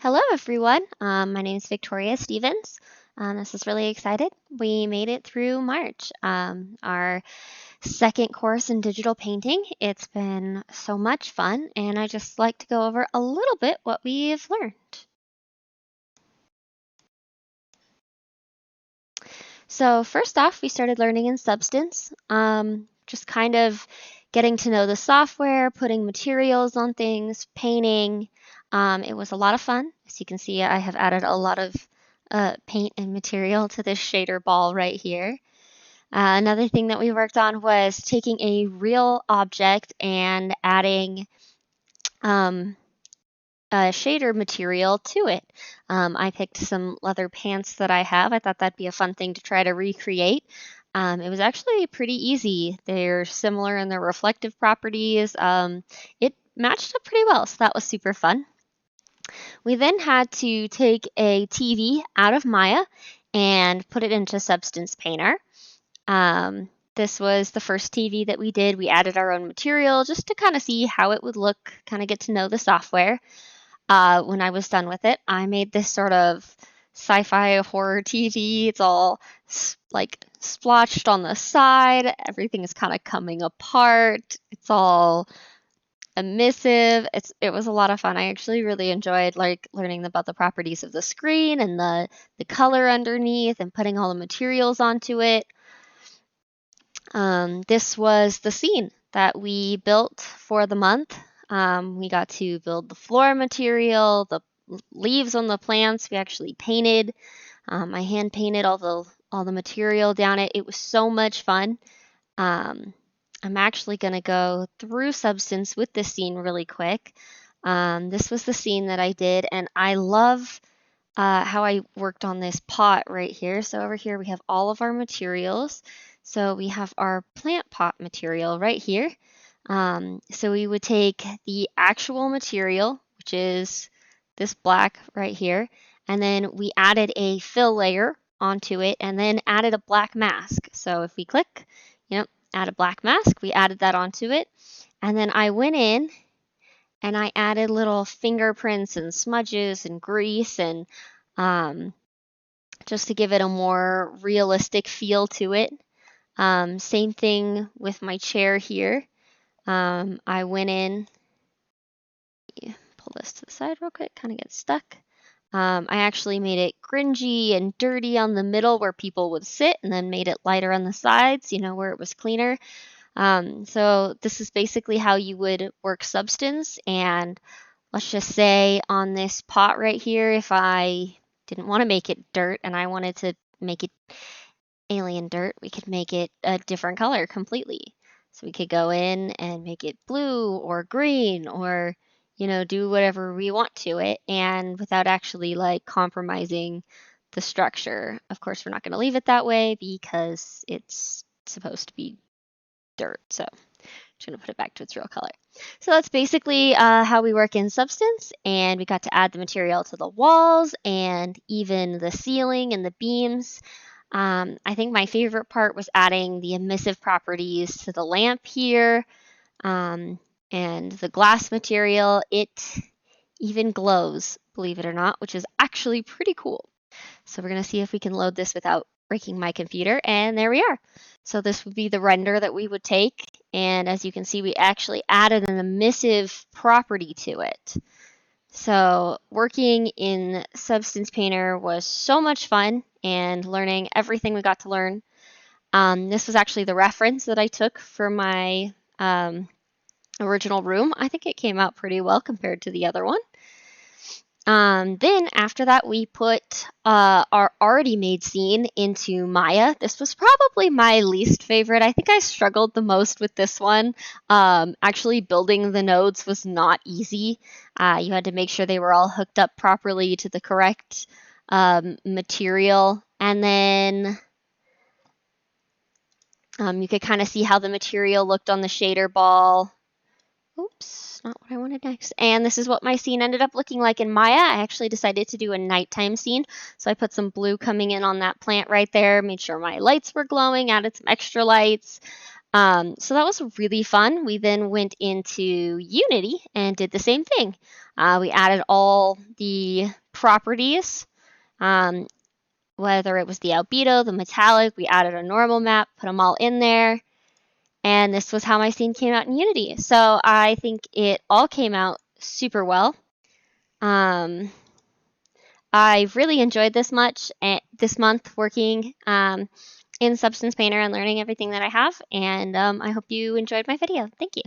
Hello, everyone. My name is Victoria Stevens. This is really excited. We made it through March, our second course in digital painting. It's been so much fun, and I just like to go over a little bit what we've learned. So first off, we started learning in Substance, just kind of getting to know the software, putting materials on things, painting. It was a lot of fun. As you can see, I have added a lot of paint and material to this shader ball right here. Another thing that we worked on was taking a real object and adding shader material to it. I picked some leather pants that I have. I thought that'd be a fun thing to try to recreate. It was actually pretty easy. They're similar in their reflective properties. It matched up pretty well, so that was super fun. We then had to take a TV out of Maya and put it into Substance Painter. This was the first TV that we did. We added our own material just to kind of see how it would look, kind of get to know the software. When I was done with it, I made this sort of sci-fi horror TV. It's all like splotched on the side. Everything is kind of coming apart. It's all emissive. It was a lot of fun. I actually really enjoyed like learning about the properties of the screen and the color underneath and putting all the materials onto it. This was the scene that we built for the month. We got to build the floor material, the leaves on the plants. We actually painted. I hand painted all the material down it. It was so much fun. I'm actually going to go through Substance with this scene really quick. This was the scene that I did, and I love how I worked on this pot right here. So over here we have all of our materials. So we have our plant pot material right here. So we would take the actual material, which is this black right here, and then we added a fill layer onto it and then added a black mask. So if we click, add a black mask, we added that onto it. And then I went in and I added little fingerprints and smudges and grease and just to give it a more realistic feel to it. Same thing with my chair here. I went in, pull this to the side real quick, kind of get stuck. I actually made it grungy and dirty on the middle where people would sit and then made it lighter on the sides, where it was cleaner. So this is basically how you would work Substance. And let's just say on this pot right here, if I didn't want to make it dirt and I wanted to make it alien dirt, we could make it a different color completely. So we could go in and make it blue or green or, do whatever we want to it and without actually like compromising the structure. Of course, we're not going to leave it that way because it's supposed to be dirt. So I'm just going to put it back to its real color. So that's basically how we work in Substance, and we got to add the material to the walls and even the ceiling and the beams. I think my favorite part was adding the emissive properties to the lamp here and the glass material. It even glows, believe it or not, which is actually pretty cool. So we're going to see if we can load this without breaking my computer, and there we are. So this would be the render that we would take, and as you can see, we actually added an emissive property to it. So working in Substance Painter was so much fun and learning everything we got to learn. This was actually the reference that I took for my original room. I think it came out pretty well compared to the other one. Then after that, we put our already made scene into Maya. This was probably my least favorite. I think I struggled the most with this one. Actually, building the nodes was not easy. You had to make sure they were all hooked up properly to the correct material. And then you could kind of see how the material looked on the shader ball. Oops, not what I wanted next. And this is what my scene ended up looking like in Maya. I actually decided to do a nighttime scene. So I put some blue coming in on that plant right there, made sure my lights were glowing, added some extra lights. So that was really fun. We then went into Unity and did the same thing. We added all the properties, whether it was the albedo, the metallic, we added a normal map, put them all in there. And this was how my scene came out in Unity. So I think it all came out super well. I really enjoyed this month working in Substance Painter and learning everything that I have. And I hope you enjoyed my video. Thank you.